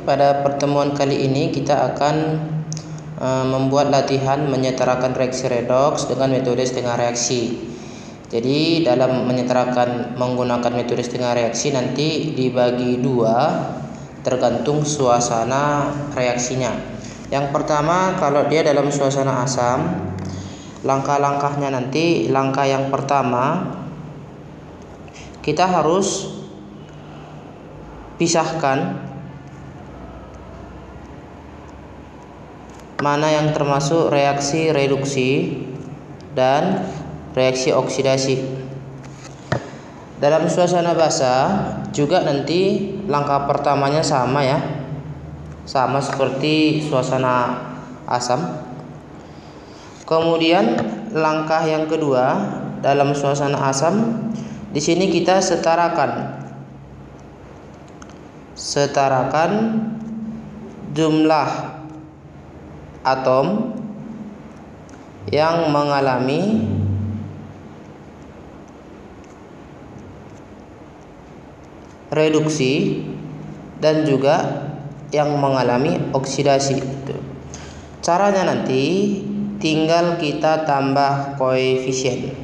pada pertemuan kali ini kita akan membuat latihan menyetarakan reaksi redoks dengan metode setengah reaksi. Jadi dalam menyetarakan menggunakan metode setengah reaksi nanti dibagi dua tergantung suasana reaksinya. Yang pertama, kalau dia dalam suasana asam, langkah-langkahnya nanti, langkah yang pertama kita harus pisahkan mana yang termasuk reaksi reduksi dan reaksi oksidasi. Dalam suasana basah juga nanti langkah pertamanya sama ya, sama seperti suasana asam. Kemudian langkah yang kedua dalam suasana asam, di sini kita setarakan jumlah atom yang mengalami reduksi dan juga yang mengalami oksidasi. Caranya nanti tinggal kita tambah koefisien.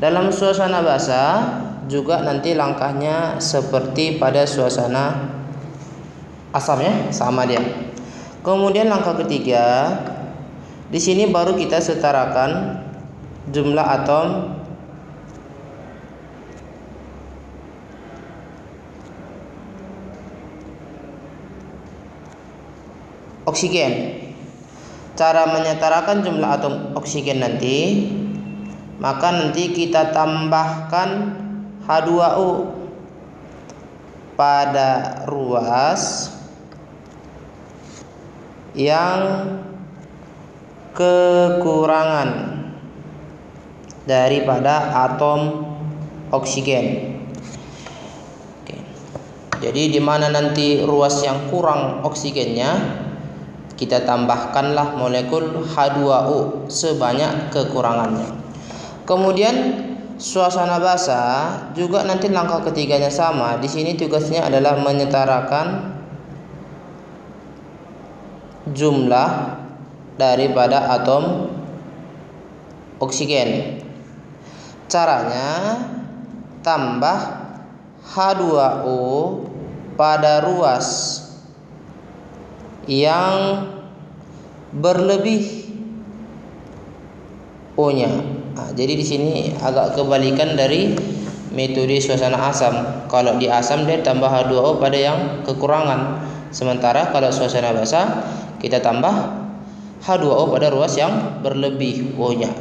Dalam suasana basah juga nanti langkahnya seperti pada suasana asam ya, sama dia. Kemudian langkah ketiga, di sini baru kita setarakan jumlah atom oksigen. Cara menyetarakan jumlah atom oksigen nanti, maka nanti kita tambahkan H2O pada ruas yang kekurangan daripada atom oksigen. Jadi di mana nanti ruas yang kurang oksigennya, kita tambahkanlah molekul H2O sebanyak kekurangannya. Kemudian suasana basah juga nanti langkah ketiganya sama. Di sini tugasnya adalah menyetarakan jumlah daripada atom oksigen. Caranya tambah H2O pada ruas yang berlebih O-nya. Jadi di sini agak kebalikan dari metode suasana asam. Kalau di asam dia tambah H2O pada yang kekurangan, sementara kalau suasana basah kita tambah H2O pada ruas yang berlebih O-nya.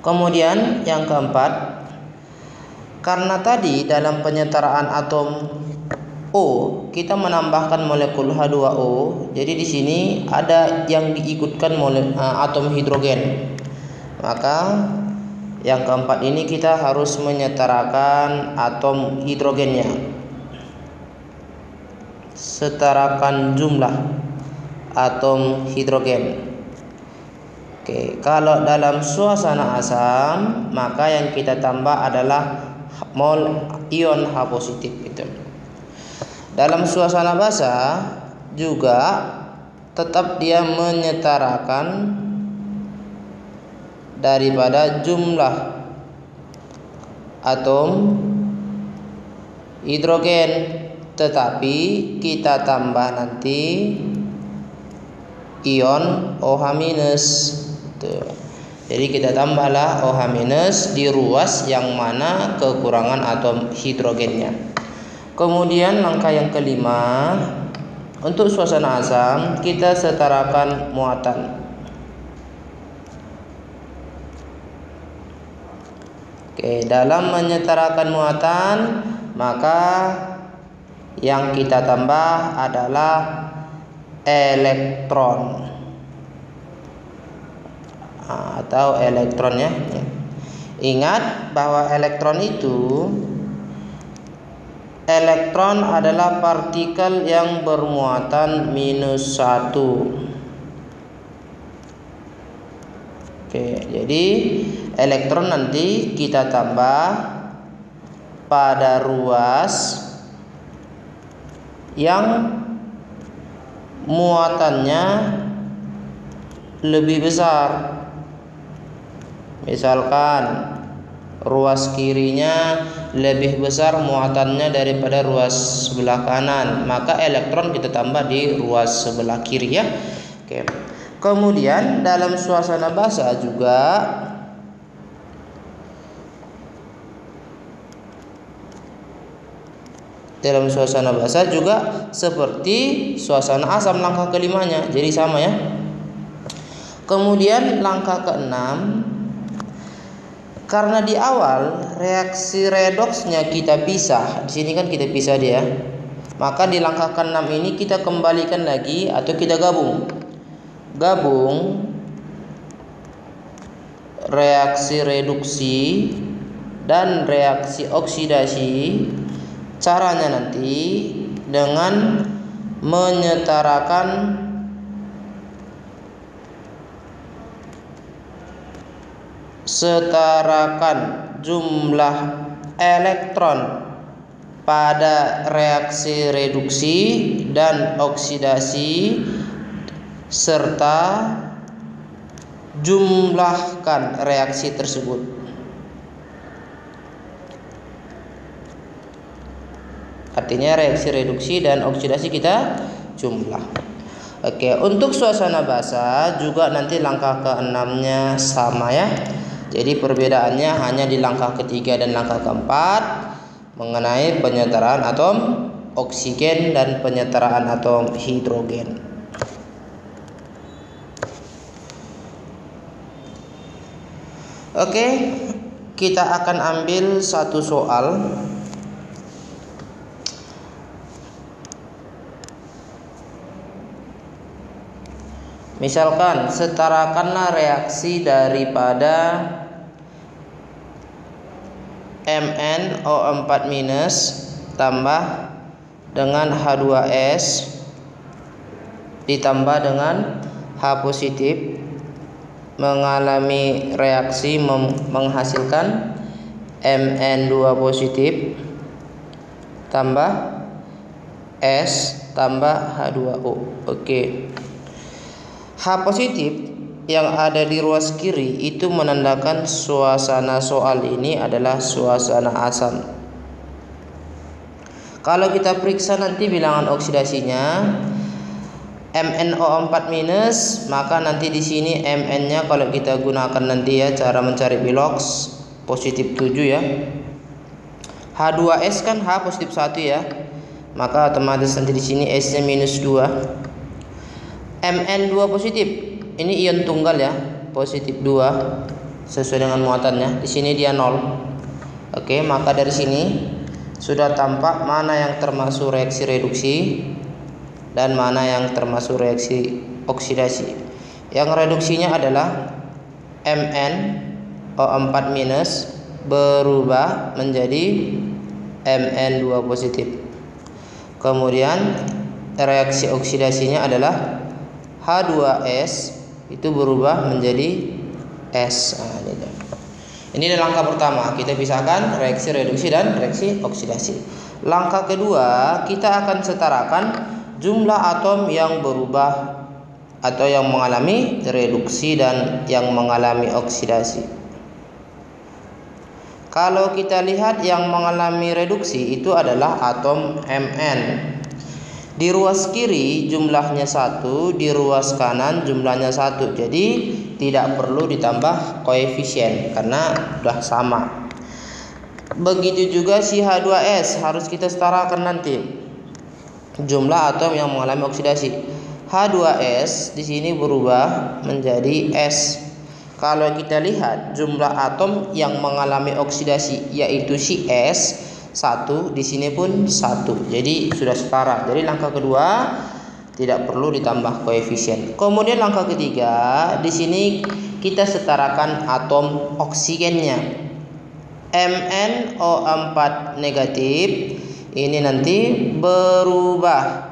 Kemudian yang keempat, karena tadi dalam penyetaraan atom O kita menambahkan molekul H2O, jadi di sini ada yang diikutkan atom hidrogen. Maka yang keempat ini kita harus menyetarakan atom hidrogennya. Setarakan jumlah atom hidrogen. Kalau dalam suasana asam, maka yang kita tambah adalah mol ion H positif itu. Dalam suasana basah juga tetap dia menyetarakan daripada jumlah atom hidrogen, tetapi kita tambah nanti ion OH-. Jadi kita tambahlah OH- di ruas yang mana kekurangan atom hidrogennya. Kemudian langkah yang kelima, untuk suasana asam kita setarakan muatan. Dalam menyetarakan muatan, maka yang kita tambah adalah elektron atau elektronnya. Ingat bahwa elektron adalah partikel yang bermuatan -1. Jadi elektron nanti kita tambah pada ruas yang muatannya lebih besar. Misalkan ruas kirinya lebih besar muatannya daripada ruas sebelah kanan, maka elektron kita tambah di ruas sebelah kiri ya. Oke. Kemudian dalam suasana basah juga seperti suasana asam langkah kelimanya, jadi sama ya. Kemudian langkah keenam, karena di awal reaksi redoksnya kita pisah, di sini kan kita pisah dia, maka di langkah keenam ini kita kembalikan lagi atau kita gabung reaksi reduksi dan reaksi oksidasi. Caranya nanti dengan menyetarakan jumlah elektron pada reaksi reduksi dan oksidasi serta jumlahkan reaksi tersebut. Artinya reaksi reduksi dan oksidasi kita jumlah. Oke, untuk suasana basah juga nanti langkah keenamnya sama ya. Jadi perbedaannya hanya di langkah ketiga dan langkah keempat mengenai penyetaraan atom oksigen dan penyetaraan atom hidrogen. Oke, kita akan ambil satu soal. Misalkan setarakanlah reaksi daripada MnO4- tambah dengan H2S ditambah dengan H positif mengalami reaksi menghasilkan Mn2 positif tambah S tambah H2O. Oke. H positif yang ada di ruas kiri itu menandakan suasana soal ini adalah suasana asam. Kalau kita periksa nanti bilangan oksidasinya MnO4-, maka nanti di sini Mn-nya kalau kita gunakan nanti ya cara mencari biloks positif 7 ya. H2S kan H positif 1 ya. Maka otomatis nanti di sini S-nya -2. Mn2 positif, ini ion tunggal ya, positif 2 sesuai dengan muatannya. Di sini dia 0. Oke, maka dari sini sudah tampak mana yang termasuk reaksi reduksi dan mana yang termasuk reaksi oksidasi. Yang reduksinya adalah MnO4- berubah menjadi Mn2 positif. Kemudian reaksi oksidasinya adalah H2S itu berubah menjadi S. Ini adalah langkah pertama, kita pisahkan reaksi reduksi dan reaksi oksidasi. Langkah kedua, kita akan setarakan jumlah atom yang berubah atau yang mengalami reduksi dan yang mengalami oksidasi. Kalau kita lihat yang mengalami reduksi itu adalah atom Mn. Di ruas kiri jumlahnya 1, di ruas kanan jumlahnya 1. Jadi tidak perlu ditambah koefisien karena sudah sama. Begitu juga si H2S harus kita setarakan nanti jumlah atom yang mengalami oksidasi. H2S di sini berubah menjadi S. Kalau kita lihat jumlah atom yang mengalami oksidasi yaitu si S 1, di sini pun 1. Jadi sudah setara. Jadi langkah kedua tidak perlu ditambah koefisien. Kemudian langkah ketiga, di sini kita setarakan atom oksigennya. MnO4 negatif ini nanti berubah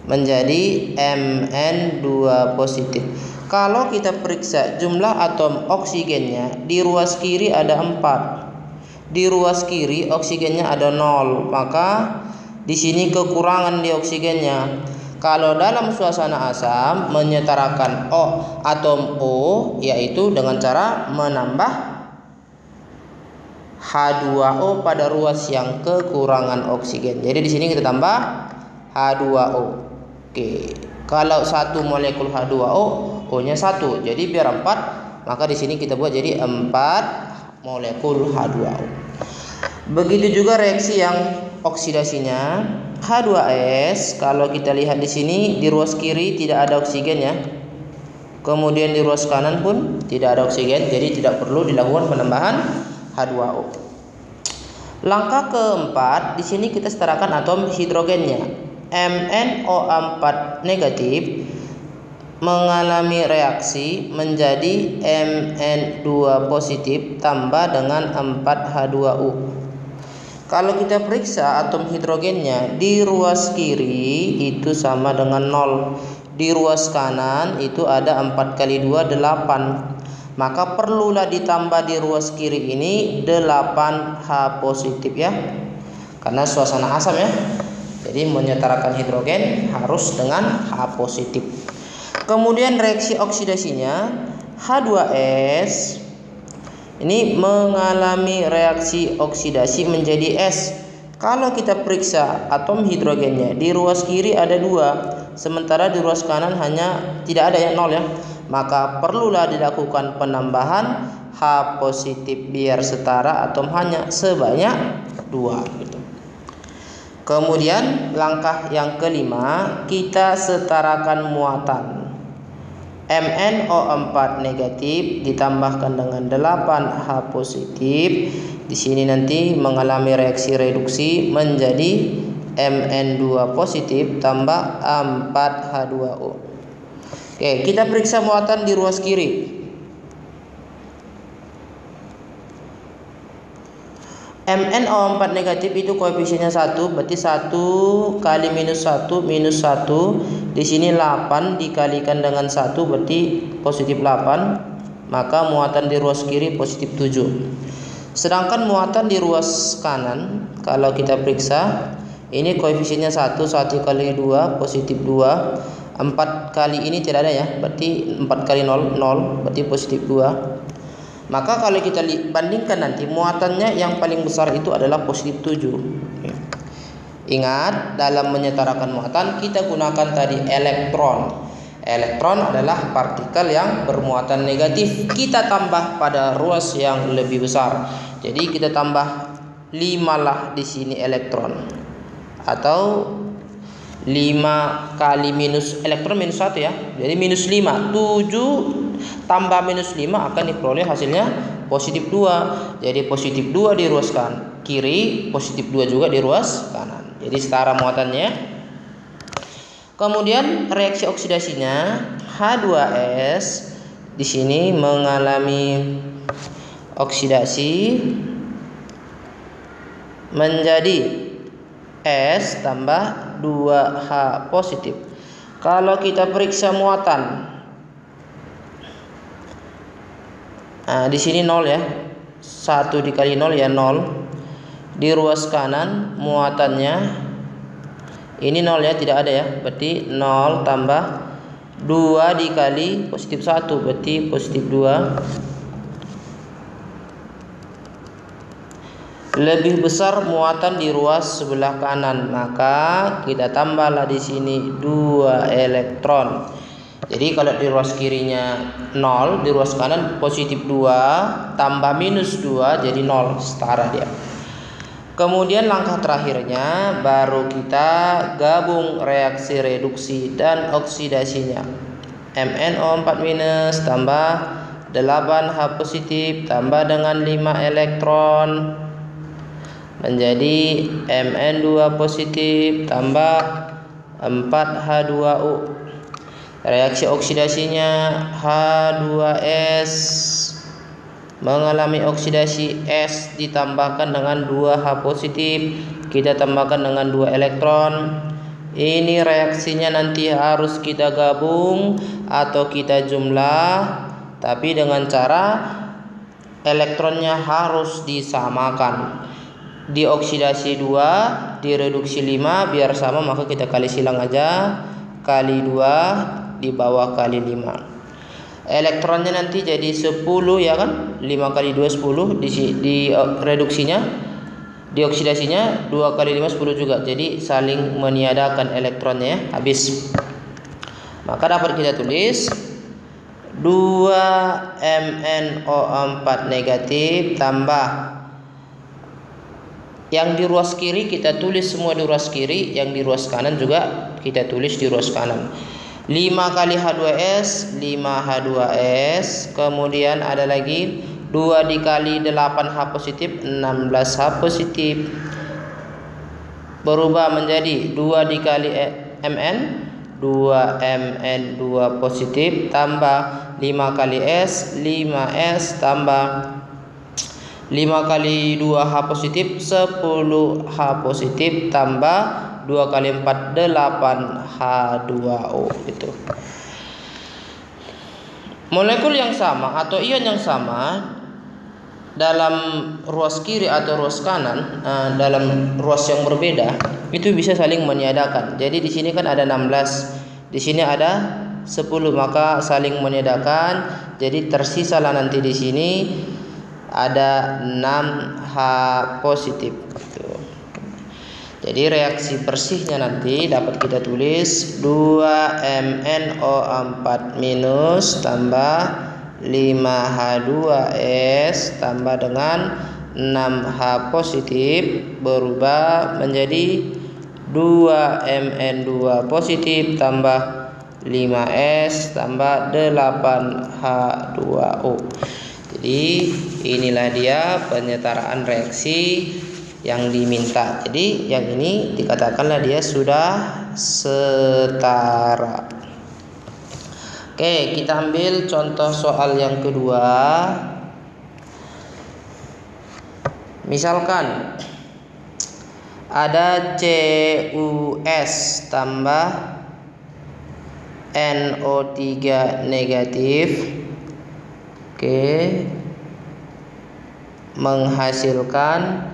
menjadi Mn2 positif. Kalau kita periksa jumlah atom oksigennya, di ruas kiri ada 4. Di ruas kiri oksigennya ada 0, maka di sini kekurangan di oksigennya. Kalau dalam suasana asam menyetarakan atom O yaitu dengan cara menambah H2O pada ruas yang kekurangan oksigen. Jadi di sini kita tambah H2O. Oke. Kalau 1 molekul H2O, O-nya 1. Jadi biar 4, maka di sini kita buat jadi 4 molekul H2O. Begitu juga reaksi yang oksidasinya. H2S, kalau kita lihat di sini di ruas kiri tidak ada oksigen ya. Kemudian di ruas kanan pun tidak ada oksigen, jadi tidak perlu dilakukan penambahan H2O. Langkah keempat, di sini kita setarakan atom hidrogennya. MnO4 negatif mengalami reaksi menjadi Mn2 positif tambah dengan 4H2O. Kalau kita periksa atom hidrogennya di ruas kiri itu sama dengan 0. Di ruas kanan itu ada 4 kali 2 8. Maka perlulah ditambah di ruas kiri ini 8H positif ya. Karena suasana asam ya. Jadi menyetarakan hidrogen harus dengan H positif. Kemudian reaksi oksidasinya H2S ini mengalami reaksi oksidasi menjadi S. Kalau kita periksa atom hidrogennya di ruas kiri ada 2, sementara di ruas kanan hanya tidak ada ya 0 ya. Maka perlulah dilakukan penambahan H positif biar setara atom hanya sebanyak 2 gitu. Kemudian langkah yang kelima, kita setarakan muatan. MnO4 negatif ditambahkan dengan 8H positif. Di sini nanti mengalami reaksi reduksi menjadi Mn2 positif tambah 4H2O. Oke, kita periksa muatan di ruas kiri. MnO4 negatif itu koefisiennya 1, berarti 1 kali minus 1 minus 1. Di sini 8 dikalikan dengan 1 berarti positif 8. Maka muatan di ruas kiri positif 7. Sedangkan muatan di ruas kanan kalau kita periksa ini koefisiennya 1 kali 2 positif 2. 4 kali ini tidak ada ya, berarti 4 kali 0 0 berarti positif 2. Maka kalau kita bandingkan nanti muatannya yang paling besar itu adalah positif 7. Ingat, dalam menyetarakan muatan kita gunakan tadi elektron. Elektron adalah partikel yang bermuatan negatif. Kita tambah pada ruas yang lebih besar. Jadi kita tambah 5 lah di sini elektron. Atau 5 kali minus elektron minus 1 ya. Jadi minus 5. 7 tambah minus 5 akan diperoleh hasilnya positif 2. Jadi positif 2 di ruas kiri, positif 2 juga di ruas kanan. Jadi setara muatannya. Kemudian reaksi oksidasinya H2S di sini mengalami oksidasi menjadi S tambah 2H positif. Kalau kita periksa muatan, nah, di sini 0 ya. 1 dikali 0 ya 0. Di ruas kanan muatannya ini 0 ya, tidak ada ya. Berarti 0 tambah 2 dikali positif 1 berarti positif 2. Lebih besar muatan di ruas sebelah kanan, maka kita tambahlah di sini 2 elektron. Jadi kalau di ruas kirinya 0, di ruas kanan positif 2 tambah minus 2 jadi 0, setara dia. Kemudian langkah terakhirnya baru kita gabung reaksi reduksi dan oksidasinya. MnO4 minus tambah 8H positif tambah dengan 5 elektron menjadi Mn2 positif tambah 4H2O. Reaksi oksidasinya H2S mengalami oksidasi S ditambahkan dengan 2H positif. Kita tambahkan dengan 2 elektron Ini reaksinya nanti harus kita gabung atau kita jumlah, tapi dengan cara elektronnya harus disamakan. Dioksidasi 2, direduksi 5 biar sama, maka kita kali silang aja, kali 2 di bawah kali 5. Elektronnya nanti jadi 10 ya kan? 5 kali 2 10 di reduksinya. Dioksidasinya 2 kali 5 10 juga. Jadi saling meniadakan elektronnya ya, habis. Maka dapat kita tulis 2MnO4 negatif tambah, yang di ruas kiri kita tulis semua di ruas kiri, yang di ruas kanan juga kita tulis di ruas kanan. 5 kali H2S 5H2S, kemudian ada lagi 2 dikali 8H positif 16H positif, berubah menjadi 2 dikali Mn 2Mn 2 positif tambah 5 kali S 5S tambah 5 kali 2H positif 10H positif tambah 2 kali 4 8H2O gitu. Molekul yang sama atau ion yang sama dalam ruas kiri atau ruas kanan, dalam ruas yang berbeda, itu bisa saling meniadakan. Jadi di sini kan ada 16, di sini ada 10, maka saling meniadakan. Jadi tersisalah nanti di sini ada 6H positif. Jadi reaksi bersihnya nanti dapat kita tulis 2MnO4 minus tambah 5H2S tambah dengan 6H positif berubah menjadi 2Mn2 positif tambah 5S tambah 8H2O. Jadi inilah dia penyetaraan reaksi yang diminta. Jadi yang ini dikatakanlah dia sudah setara. Oke, kita ambil contoh soal yang kedua. Misalkan ada CuS tambah NO3 negatif, oke, menghasilkan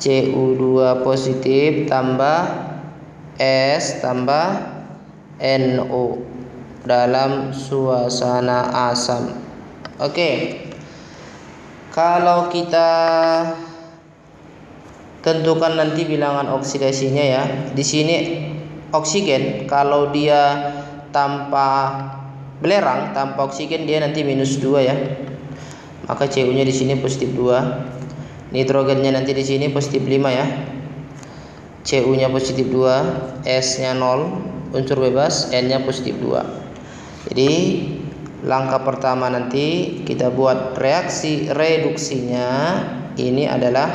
Cu2 positif tambah S tambah NO dalam suasana asam. Oke. Kalau kita tentukan nanti bilangan oksidasinya ya. Di sini oksigen kalau dia tanpa belerang, tanpa oksigen dia nanti -2 ya. Maka Cu-nya di sini positif 2. Nitrogennya nanti di sini positif 5 ya. Cu-nya positif 2, S-nya 0, unsur bebas, N-nya positif 2. Jadi langkah pertama nanti kita buat reaksi reduksinya. Ini adalah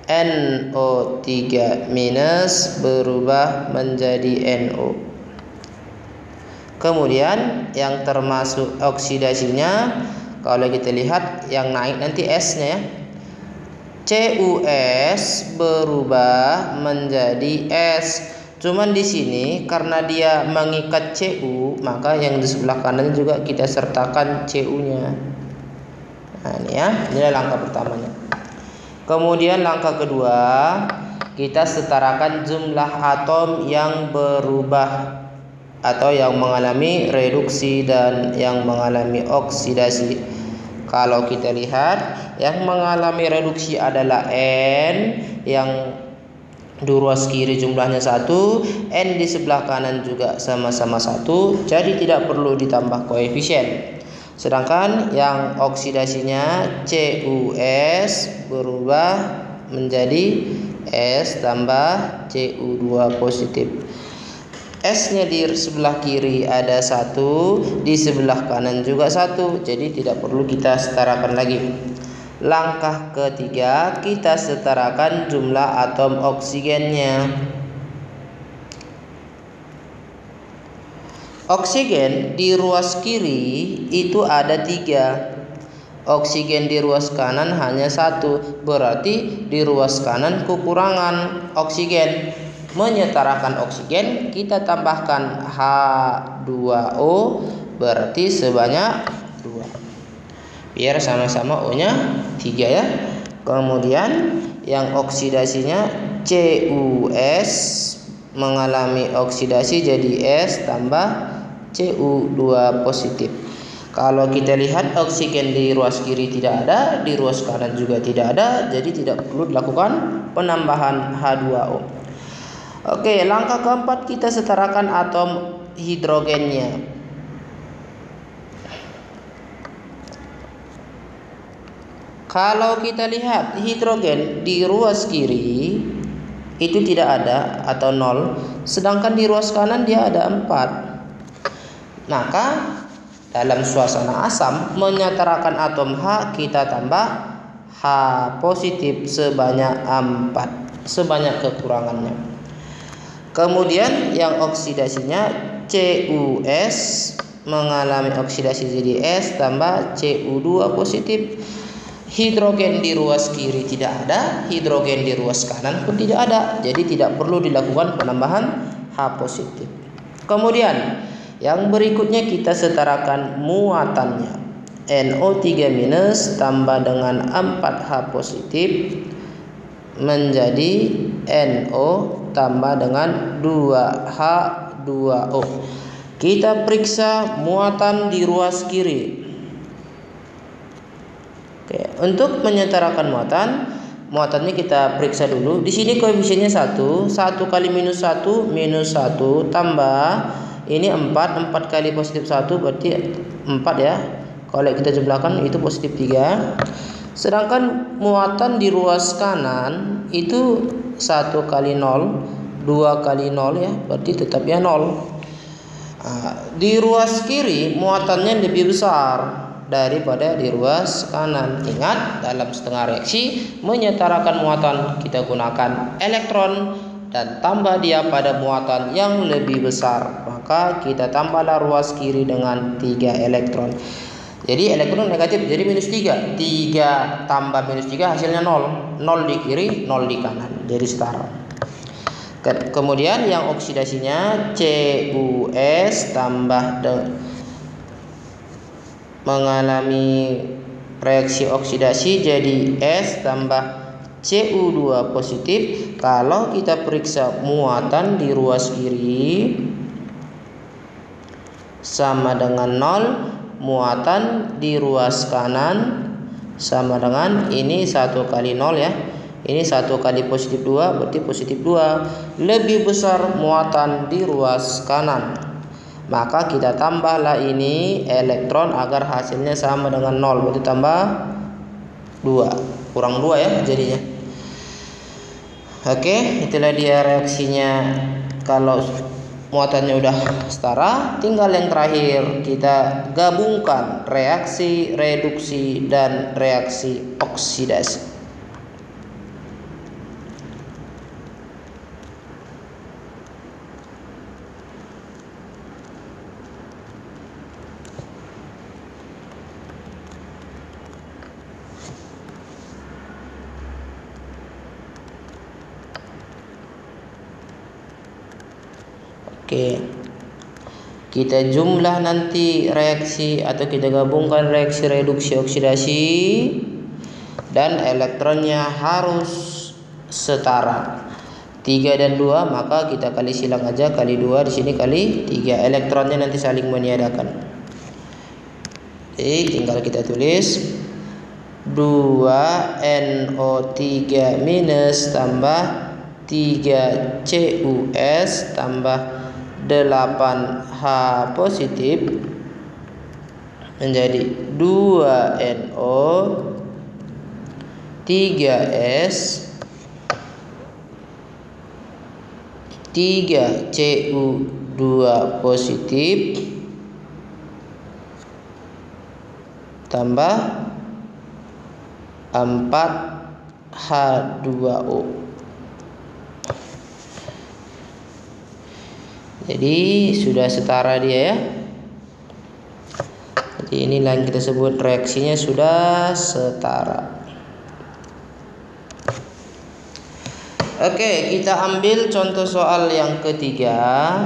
NO3 minus berubah menjadi NO. Kemudian yang termasuk oksidasinya, kalau kita lihat yang naik nanti S-nya ya. CuS berubah menjadi S. Cuman di sini karena dia mengikat Cu, maka yang di sebelah kanan juga kita sertakan Cu-nya. Nah, ini ya, ini langkah pertamanya. Kemudian langkah kedua, kita setarakan jumlah atom yang berubah atau yang mengalami reduksi dan yang mengalami oksidasi. Kalau kita lihat, yang mengalami reduksi adalah N, yang di ruas kiri jumlahnya 1, N di sebelah kanan juga sama-sama 1, jadi tidak perlu ditambah koefisien. Sedangkan yang oksidasinya CuS berubah menjadi S tambah Cu2 positif. S-nya di sebelah kiri ada 1, di sebelah kanan juga 1, jadi tidak perlu kita setarakan lagi. Langkah ketiga, kita setarakan jumlah atom oksigennya. Oksigen di ruas kiri itu ada 3. Oksigen di ruas kanan hanya 1. Berarti di ruas kanan kekurangan oksigen. menyetarakan oksigen, kita tambahkan H2O berarti sebanyak 2. Biar sama-sama O-nya 3 ya. Kemudian yang oksidasinya CuS mengalami oksidasi jadi S tambah Cu2 positif. Kalau kita lihat oksigen di ruas kiri tidak ada, di ruas kanan juga tidak ada, jadi tidak perlu dilakukan penambahan H2O. Oke, langkah keempat kita setarakan atom hidrogennya. Kalau kita lihat hidrogen di ruas kiri itu tidak ada atau 0, sedangkan di ruas kanan dia ada 4. Maka dalam suasana asam menyetarakan atom H, kita tambah H positif sebanyak 4, sebanyak kekurangannya. Kemudian yang oksidasinya CuS mengalami oksidasi jadi S tambah Cu2 positif. Hidrogen di ruas kiri tidak ada, hidrogen di ruas kanan pun tidak ada, jadi tidak perlu dilakukan penambahan H positif. Kemudian yang berikutnya kita setarakan muatannya. NO3- tambah dengan 4H positif menjadi NO tambah dengan 2H2O. Kita periksa muatan di ruas kiri. Oke, untuk menyetarakan muatannya kita periksa dulu. Di sini koefisiennya 1 kali -1 -1 tambah ini 4 kali positif 1 berarti 4 ya. Kalau kita jumlahkan itu positif 3. Sedangkan muatan di ruas kanan itu 1 kali 0, 2 kali 0 ya, berarti tetap ya 0. Di ruas kiri muatannya lebih besar daripada di ruas kanan. Ingat, dalam setengah reaksi menyetarakan muatan kita gunakan elektron dan tambah dia pada muatan yang lebih besar, maka kita tambahlah ruas kiri dengan 3 elektron. Jadi elektron negatif jadi -3. 3 tambah -3 hasilnya 0. 0 di kiri, 0 di kanan. Jadi setara. Kemudian yang oksidasinya CuS tambah mengalami reaksi oksidasi jadi S tambah Cu2 positif. Kalau kita periksa muatan di ruas kiri sama dengan 0, muatan di ruas kanan sama dengan ini 1 kali 0 ya. Ini 1 kali positif 2 berarti positif 2. Lebih besar muatan di ruas kanan. Maka kita tambahlah ini elektron agar hasilnya sama dengan 0. Berarti tambah 2. Kurang 2 ya jadinya. Oke, itulah dia reaksinya. Kalau muatannya udah setara, tinggal yang terakhir kita gabungkan reaksi reduksi dan reaksi oksidasi. Oke, kita jumlah nanti reaksi atau kita gabungkan reaksi reduksi oksidasi dan elektronnya harus setara 3 dan 2, maka kita kali silang aja, kali 2 di sini kali 3, elektronnya nanti saling meniadakan. Jadi tinggal kita tulis 2NO3- tambah 3CuS tambah 8H positif menjadi 2NO 3S 3Cu2 positif tambah 4H2O. Jadi sudah setara dia ya. Jadi inilah yang kita sebut reaksinya sudah setara. Oke, kita ambil contoh soal yang ketiga.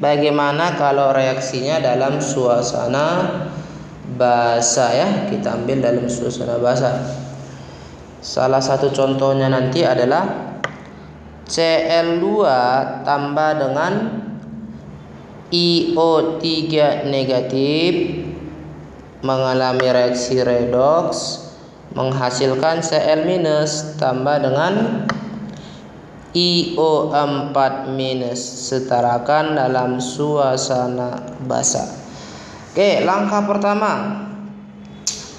Bagaimana kalau reaksinya dalam suasana basah ya? Kita ambil dalam suasana basah. Salah satu contohnya nanti adalah Cl2 tambah dengan IO3 negatif mengalami reaksi redoks menghasilkan Cl- tambah dengan IO4- setarakan dalam suasana basah. Oke, langkah pertama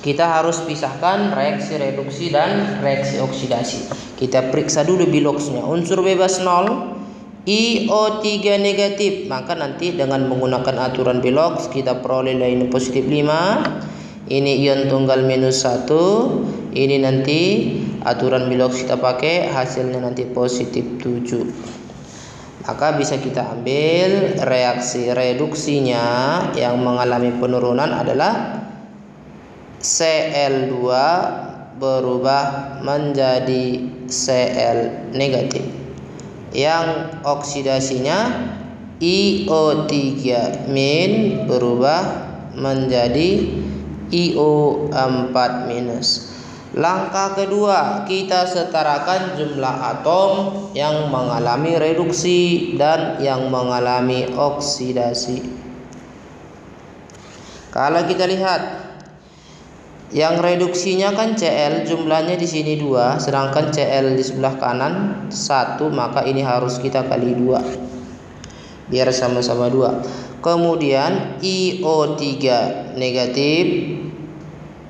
kita harus pisahkan reaksi reduksi dan reaksi oksidasi. Kita periksa dulu biloxnya. Unsur bebas 0, IO3 negatif, maka nanti dengan menggunakan aturan bilox kita peroleh ini positif 5. Ini ion tunggal minus 1. Ini nanti aturan bilox kita pakai, hasilnya nanti positif 7. Maka bisa kita ambil reaksi reduksinya yang mengalami penurunan adalah Cl2 berubah menjadi Cl negatif. Yang oksidasinya IO3- berubah menjadi IO4-. Langkah kedua, kita setarakan jumlah atom yang mengalami reduksi dan yang mengalami oksidasi. Kalau kita lihat yang reduksinya kan Cl, jumlahnya di sini 2, sedangkan Cl di sebelah kanan 1, maka ini harus kita kali 2 biar sama-sama 2. Kemudian IO3 negatif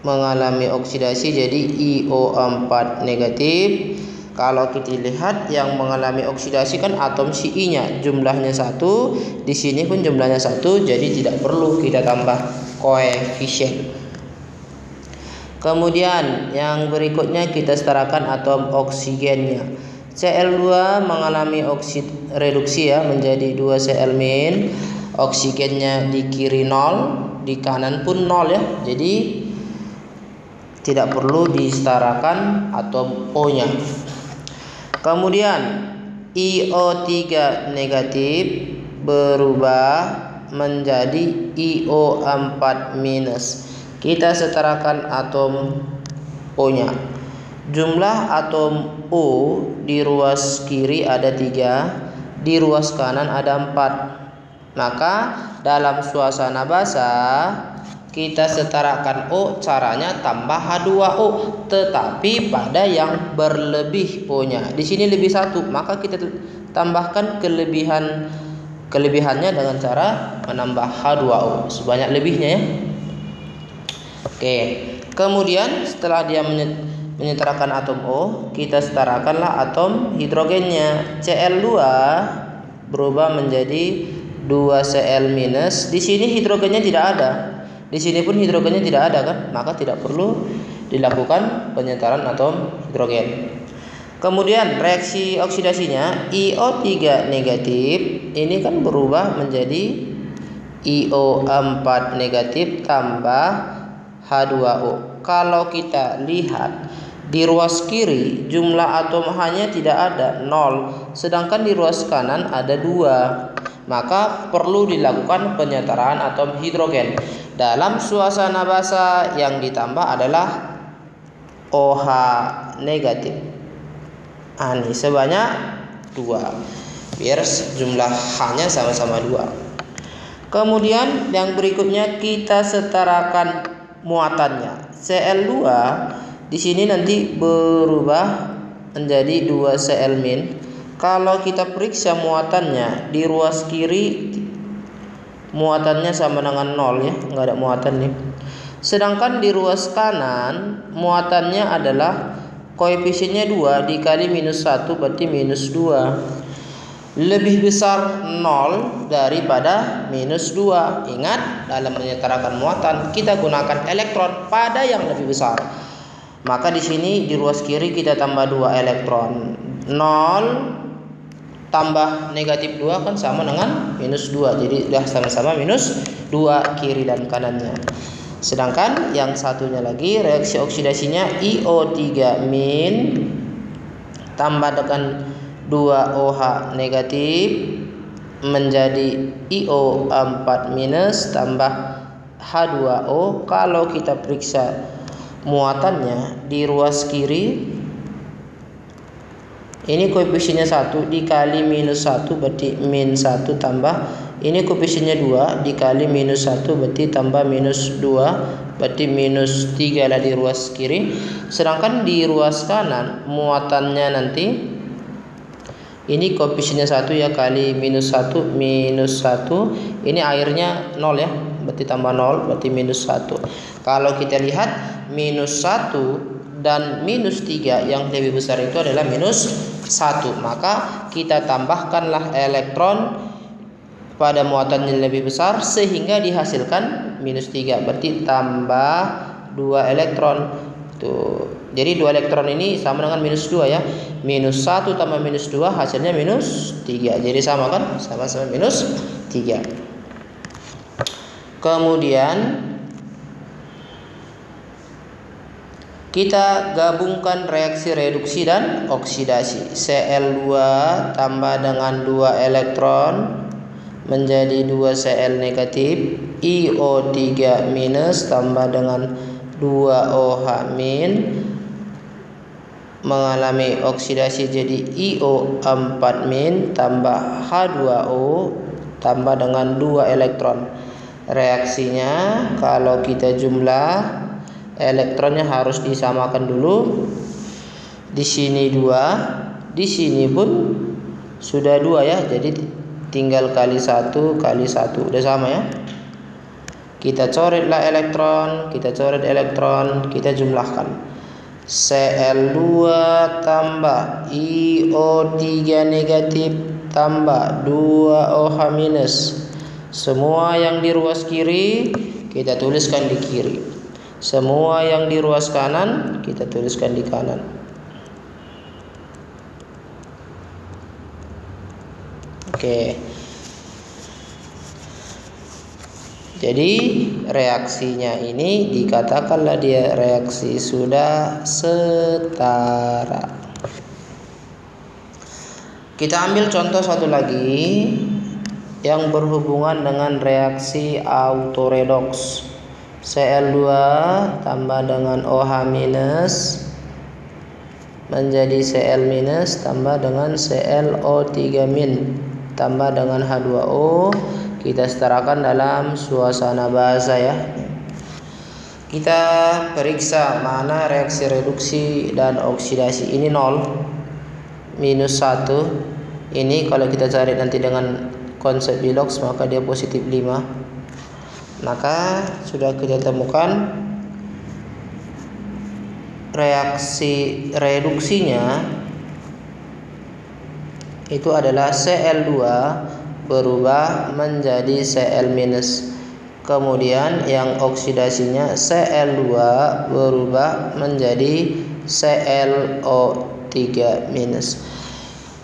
mengalami oksidasi jadi IO4 negatif. Kalau kita lihat yang mengalami oksidasi kan atom Si-nya jumlahnya 1, di sini pun jumlahnya 1, jadi tidak perlu kita tambah koefisien. Kemudian yang berikutnya kita setarakan atom oksigennya. Cl2 mengalami reduksi ya menjadi 2 Cl-. Oksigennya di kiri 0, di kanan pun 0 ya. Jadi tidak perlu disetarakan atom O-nya. Kemudian IO3 negatif berubah menjadi IO4-. Kita setarakan atom O-nya. Jumlah atom O di ruas kiri ada 3, di ruas kanan ada 4. Maka dalam suasana basah kita setarakan O, caranya tambah H2O, tetapi pada yang berlebih O-nya. Di sini lebih 1, maka kita tambahkan kelebihannya dengan cara menambah H2O sebanyak lebihnya ya. Oke, kemudian setelah dia menyetarakan atom O, kita setarakanlah atom hidrogennya. Cl2 berubah menjadi 2 Cl-. Di sini hidrogennya tidak ada. Di sini pun hidrogennya tidak ada kan, maka tidak perlu dilakukan penyetaraan atom hidrogen. Kemudian reaksi oksidasinya IO3 negatif ini kan berubah menjadi IO4 negatif tambah H2O. Kalau kita lihat di ruas kiri jumlah atom H-nya tidak ada 0, sedangkan di ruas kanan ada 2. Maka perlu dilakukan penyetaraan atom hidrogen. Dalam suasana basah yang ditambah adalah OH negatif. Ini sebanyak 2 biar jumlah H-nya sama-sama 2. Kemudian yang berikutnya kita setarakan muatannya. Cl2 di sini nanti berubah menjadi 2 Cl-. Kalau kita periksa muatannya di ruas kiri muatannya sama dengan 0 ya, nggak ada muatan nih. Sedangkan di ruas kanan muatannya adalah koefisiennya 2 dikali minus 1 berarti minus 2. Lebih besar 0 daripada minus 2. Ingat, dalam menyetarakan muatan kita gunakan elektron pada yang lebih besar. Maka di sini di ruas kiri kita tambah 2 elektron. 0 tambah negatif 2 kan sama dengan minus 2. Jadi sudah sama-sama minus 2 kiri dan kanannya. Sedangkan yang satunya lagi reaksi oksidasinya IO3- tambah dengan 2OH negatif menjadi IO4 minus tambah H2O. Kalau kita periksa muatannya di ruas kiri, ini koefisiennya 1 dikali minus 1 berarti min 1 tambah, ini koefisiennya 2 dikali minus 1 berarti tambah minus 2 berarti minus 3 lah di ruas kiri. Sedangkan di ruas kanan muatannya nanti ini koefisiennya 1 ya, kali minus 1 minus 1, ini airnya 0 ya, berarti tambah 0 berarti minus 1. Kalau kita lihat minus 1 dan minus 3 yang lebih besar itu adalah minus 1, maka kita tambahkanlah elektron pada muatan yang lebih besar sehingga dihasilkan minus 3, berarti tambah 2 elektron. Tuh. Jadi 2 elektron ini sama dengan minus 2 ya. Minus 1 tambah minus 2 hasilnya minus 3. Jadi sama kan? Sama-sama minus 3. Kemudian kita gabungkan reaksi reduksi dan oksidasi. Cl2 tambah dengan 2 elektron menjadi 2 Cl negatif, IO3 minus tambah dengan 2OH min mengalami oksidasi jadi IO4 min tambah H2O tambah dengan 2 elektron. Reaksinya kalau kita jumlah elektronnya harus disamakan dulu. Di sini 2, di sini pun sudah 2 ya. Jadi tinggal kali 1 kali 1 udah sama ya. Kita coretlah elektron, kita jumlahkan. Cl2 tambah IO3 negatif tambah 2OH minus. Semua yang di ruas kiri kita tuliskan di kiri. Semua yang di ruas kanan kita tuliskan di kanan. Oke. Jadi reaksinya ini dikatakanlah dia reaksi sudah setara. Kita ambil contoh satu lagi yang berhubungan dengan reaksi autoredoks. Cl2 tambah dengan OH minus menjadi Cl minus tambah dengan ClO3 min tambah dengan H2O. Kita setarakan dalam suasana bahasa ya. Kita periksa mana reaksi reduksi dan oksidasi. Ini 0 minus 1. Ini kalau kita cari nanti dengan konsep Bilox maka dia positif 5. Maka sudah kita temukan reaksi reduksinya itu adalah Cl2 berubah menjadi Cl minus. Kemudian yang oksidasinya Cl2 berubah menjadi ClO3 minus.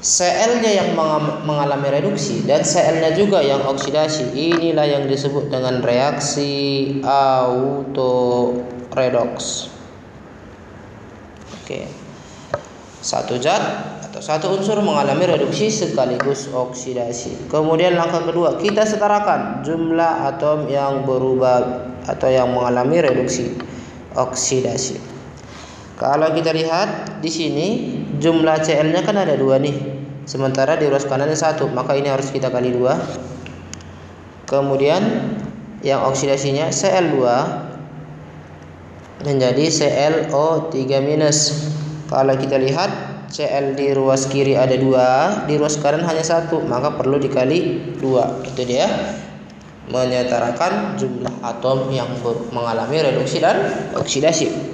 Cl-nya yang mengalami reduksi dan Cl-nya juga yang oksidasi. Inilah yang disebut dengan reaksi autoredoks. Oke. Satu zat atau satu unsur mengalami reduksi sekaligus oksidasi. Kemudian langkah kedua, kita setarakan jumlah atom yang berubah atau yang mengalami reduksi oksidasi. Kalau kita lihat di sini jumlah Cl-nya kan ada 2 nih. Sementara di ruas kanannya 1, maka ini harus kita kali 2. Kemudian yang oksidasinya Cl2 menjadi ClO3 minus. Kalau kita lihat Cl di ruas kiri ada 2, di ruas kanan hanya 1, maka perlu dikali 2. Itu dia menyetarakan jumlah atom yang mengalami reduksi dan oksidasi.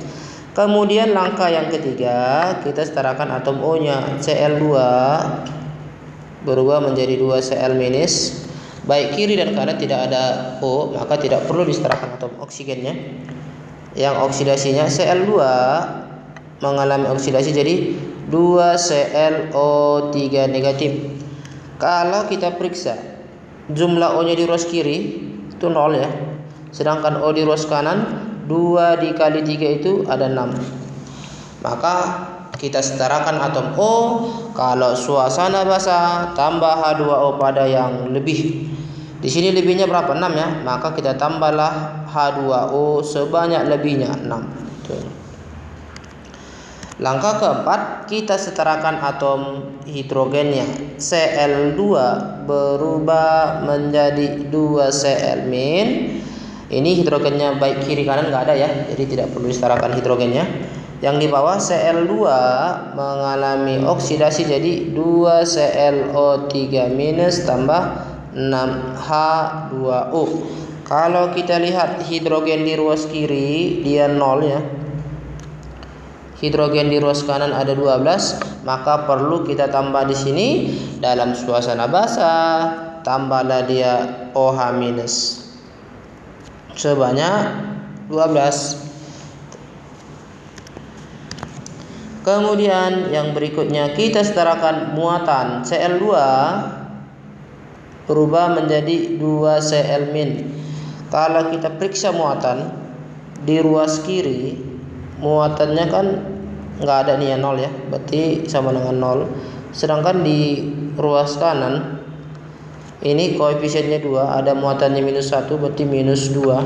Kemudian langkah yang ketiga, kita setarakan atom O-nya. Cl2 berubah menjadi 2 Cl minus. Baik kiri dan kanan tidak ada O, maka tidak perlu disetarakan atom oksigennya. Yang oksidasinya Cl2 mengalami oksidasi jadi 2 ClO3 negatif. Kalau kita periksa jumlah O-nya di ruas kiri itu 0 ya. Sedangkan O di ruas kanan 2 dikali 3 itu ada 6. Maka kita setarakan atom O. Kalau suasana basah tambah H2O pada yang lebih. Di sini lebihnya berapa? 6 ya. Maka kita tambahlah H2O sebanyak lebihnya 6. Tuh. Langkah keempat, kita setarakan atom hidrogennya. Cl2 berubah menjadi 2Cl-. Ini hidrogennya baik kiri kanan nggak ada ya, jadi tidak perlu disetarakan hidrogennya. Yang di bawah Cl2 mengalami oksidasi jadi 2ClO3- tambah 6H2O. Kalau kita lihat hidrogen di ruas kiri dia 0 ya. Hidrogen di ruas kanan ada 12, maka perlu kita tambah di sini dalam suasana basah, tambahlah dia OH- sebanyak 12. Kemudian yang berikutnya kita setarakan muatan. Cl2 berubah menjadi 2Cl-. Kalau kita periksa muatan di ruas kiri, muatannya kan nggak ada nih ya, 0 ya, berarti sama dengan 0. Sedangkan di ruas kanan ini koefisiennya 2, ada muatannya -1, berarti -2.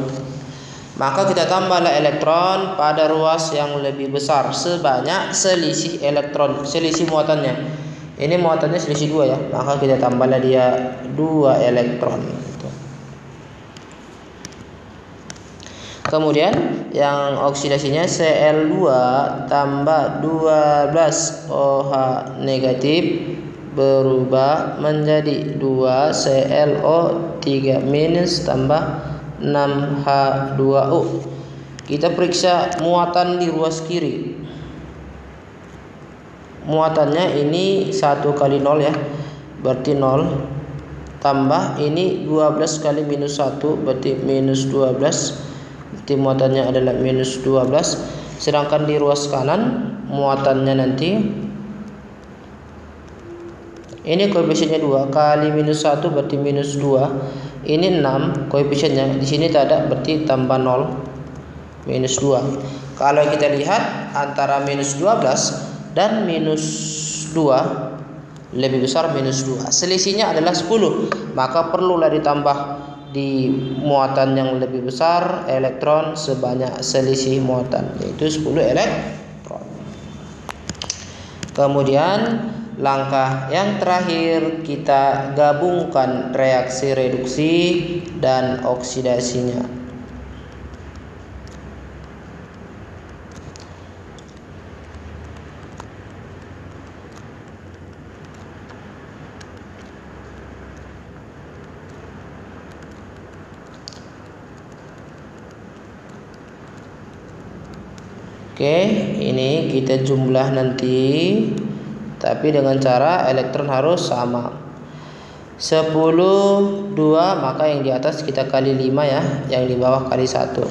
Maka kita tambahlah elektron pada ruas yang lebih besar sebanyak selisih elektron, selisih muatannya. Ini muatannya selisih 2 ya, maka kita tambahlah dia 2 elektron. Kemudian yang oksidasinya Cl2 tambah 12 OH- berubah menjadi 2ClO3- tambah 6H2O. Kita periksa muatan di ruas kiri. Muatannya ini 1 kali 0 ya, berarti 0. Tambah ini 12 kali -1, berarti -12. Berarti muatannya adalah -12. Sedangkan di ruas kanan muatannya nanti ini koefisiennya 2 kali -1 berarti -2. Ini 6 koefisiennya. Di sini tak ada, berarti tambah 0 -2. Kalau kita lihat antara -12 dan -2 lebih besar -2. Selisihnya adalah 10. Maka perlulah ditambah di muatan yang lebih besar elektron sebanyak selisih muatan, yaitu 10 elektron. Kemudian langkah yang terakhir, kita gabungkan reaksi reduksi dan oksidasinya. Oke, ini kita jumlah nanti, tapi dengan cara elektron harus sama. 10, 2, maka yang di atas kita kali 5 ya, yang di bawah kali 1.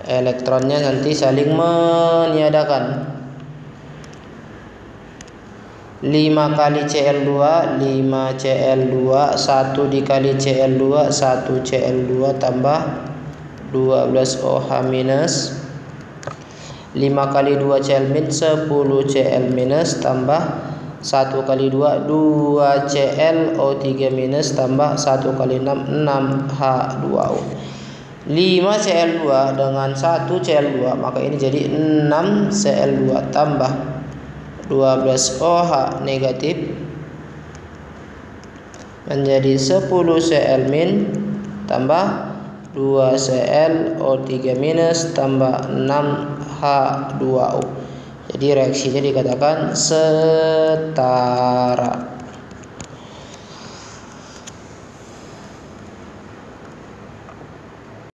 Elektronnya nanti saling meniadakan. 5 kali Cl2, 5 Cl2, 1 dikali Cl2, 1 Cl2 tambah 12 OH-. 5 kali 2 Cl-, 10 Cl- tambah 1 kali 2 2ClO3- tambah 1 kali 6 6H2O. 5 Cl2 dengan 1 Cl2, maka ini jadi 6 Cl2 tambah 12 OH- menjadi 10 Cl- tambah 2 ClO3- tambah 6H2O. Jadi reaksinya dikatakan setara.